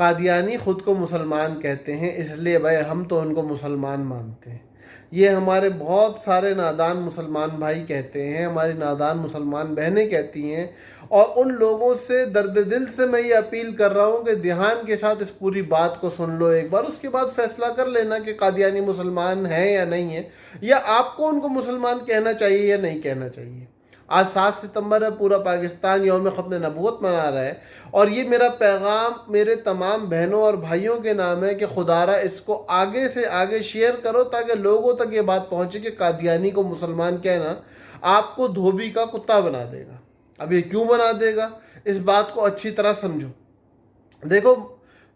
قادیانی خود کو مسلمان کہتے ہیں، اس لیے بھائی ہم تو ان کو مسلمان مانتے ہیں۔ یہ ہمارے بہت سارے نادان مسلمان بھائی کہتے ہیں، ہماری نادان مسلمان بہنیں کہتی ہیں، اور ان لوگوں سے درد دل سے میں یہ اپیل کر رہا ہوں کہ دھیان کے ساتھ اس پوری بات کو سن لو ایک بار، اس کے بعد فیصلہ کر لینا کہ قادیانی مسلمان ہیں یا نہیں ہے، یا آپ کو ان کو مسلمان کہنا چاہیے یا نہیں کہنا چاہیے۔ آج 7 ستمبر ہے، پورا پاکستان یوم ختم نبوت منا رہا ہے، اور یہ میرا پیغام میرے تمام بہنوں اور بھائیوں کے نام ہے کہ خدا را اس کو آگے سے آگے شیئر کرو، تاکہ لوگوں تک یہ بات پہنچے کہ قادیانی کو مسلمان کہنا آپ کو دھوبی کا کتا بنا دے گا۔ اب یہ کیوں بنا دے گا، اس بات کو اچھی طرح سمجھو۔ دیکھو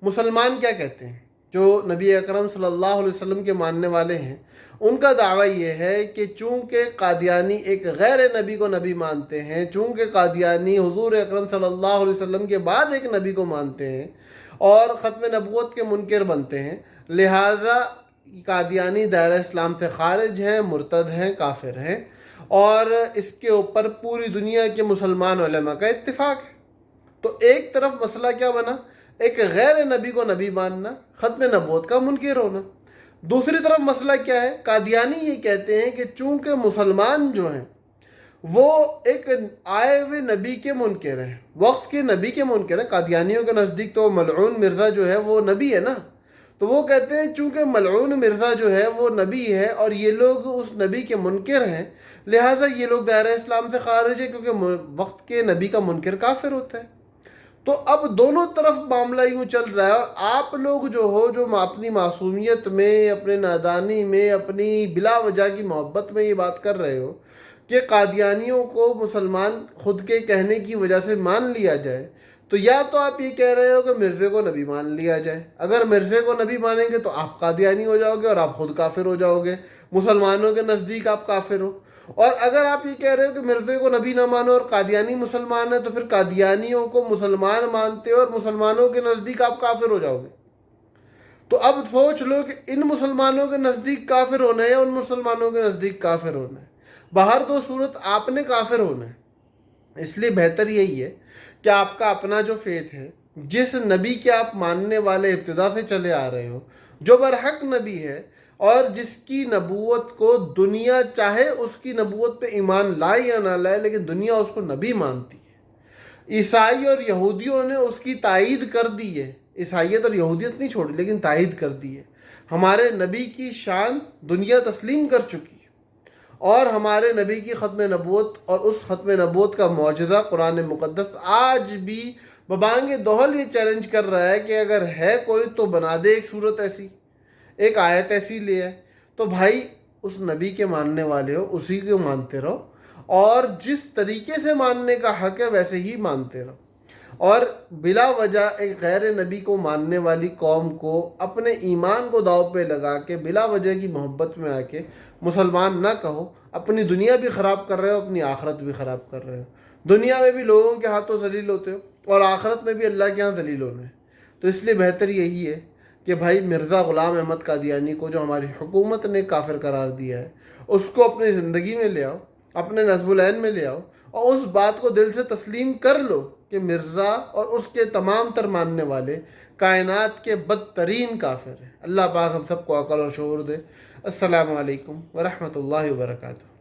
مسلمان کیا کہتے ہیں، جو نبی اکرم صلی اللہ علیہ وسلم کے ماننے والے ہیں، ان کا دعویٰ یہ ہے کہ چونکہ قادیانی ایک غیر نبی کو نبی مانتے ہیں، چونکہ قادیانی حضور اکرم صلی اللہ علیہ وسلم کے بعد ایک نبی کو مانتے ہیں اور ختم نبوت کے منکر بنتے ہیں، لہٰذا قادیانی دائرہ اسلام سے خارج ہیں، مرتد ہیں، کافر ہیں، اور اس کے اوپر پوری دنیا کے مسلمان علماء کا اتفاق ہے۔ تو ایک طرف مسئلہ کیا بنا، ایک غیر نبی کو نبی ماننا، ختم نبوت کا منکر ہونا۔ دوسری طرف مسئلہ کیا ہے، قادیانی یہ کہتے ہیں کہ چونکہ مسلمان جو ہیں وہ ایک آئے ہوئے نبی کے منکر ہیں، وقت کے نبی کے منکر ہیں۔ قادیانیوں کے نزدیک تو ملعون مرزا جو ہے وہ نبی ہے نا، تو وہ کہتے ہیں چونکہ ملعون مرزا جو ہے وہ نبی ہے اور یہ لوگ اس نبی کے منکر ہیں، لہٰذا یہ لوگ دائرہ اسلام سے خارج ہیں، کیونکہ وقت کے نبی کا منکر کافر ہوتا ہے۔ تو اب دونوں طرف معاملہ یوں چل رہا ہے، اور آپ لوگ جو ہو، جو اپنی معصومیت میں، اپنے نادانی میں، اپنی بلا وجہ کی محبت میں یہ بات کر رہے ہو کہ قادیانیوں کو مسلمان خود کے کہنے کی وجہ سے مان لیا جائے، تو یا تو آپ یہ کہہ رہے ہو کہ مرزے کو نبی مان لیا جائے، اگر مرزے کو نبی مانیں گے تو آپ قادیانی ہو جاؤ گے اور آپ خود کافر ہو جاؤ گے، مسلمانوں کے نزدیک آپ کافر ہو۔ اور اگر آپ یہ کہہ رہے ہو کہ مرزے کو نبی نہ مانو اور قادیانی مسلمان ہے، تو پھر قادیانیوں کو مسلمان مانتے ہو اور مسلمانوں کے نزدیک آپ کافر ہو جاؤ گے۔ تو اب سوچ لو کہ ان مسلمانوں کے نزدیک کافر ہونا ہے یا ان مسلمانوں کے نزدیک کافر ہونا ہے، باہر تو صورت آپ نے کافر ہونا ہے۔ اس لیے بہتر یہی ہے کہ آپ کا اپنا جو فیتھ ہے، جس نبی کے آپ ماننے والے ابتدا سے چلے آ رہے ہو، جو برحق نبی ہے اور جس کی نبوت کو دنیا چاہے اس کی نبوت پہ ایمان لائے یا نہ لائے، لیکن دنیا اس کو نبی مانتی ہے۔ عیسائی اور یہودیوں نے اس کی تائید کر دی ہے، عیسائیت اور یہودیت نہیں چھوڑی لیکن تائید کر دی ہے۔ ہمارے نبی کی شان دنیا تسلیم کر چکی ہے، اور ہمارے نبی کی ختم نبوت اور اس ختم نبوت کا معجزہ قرآن مقدس آج بھی ببانگ دہل یہ چیلنج کر رہا ہے کہ اگر ہے کوئی تو بنا دے ایک صورت ایسی، ایک آیت ایسی لے ہے۔ تو بھائی اس نبی کے ماننے والے ہو، اسی کو مانتے رہو، اور جس طریقے سے ماننے کا حق ہے ویسے ہی مانتے رہو، اور بلا وجہ ایک غیر نبی کو ماننے والی قوم کو اپنے ایمان کو داؤ پہ لگا کے بلا وجہ کی محبت میں آ کے مسلمان نہ کہو۔ اپنی دنیا بھی خراب کر رہے ہو، اپنی آخرت بھی خراب کر رہے ہو۔ دنیا میں بھی لوگوں کے ہاتھوں ذلیل ہوتے ہو اور آخرت میں بھی اللہ کے ہاں ذلیل ہونا ہے۔ تو اس لیے بہتر یہی ہے کہ بھائی مرزا غلام احمد قادیانی کو جو ہماری حکومت نے کافر قرار دیا ہے، اس کو اپنی زندگی میں لے آؤ، اپنے نصب العین میں لے آؤ، اور اس بات کو دل سے تسلیم کر لو کہ مرزا اور اس کے تمام تر ماننے والے کائنات کے بدترین کافر ہیں۔ اللہ پاک ہم سب کو عقل اور شعور دے۔ السلام علیکم ورحمۃ اللہ وبرکاتہ۔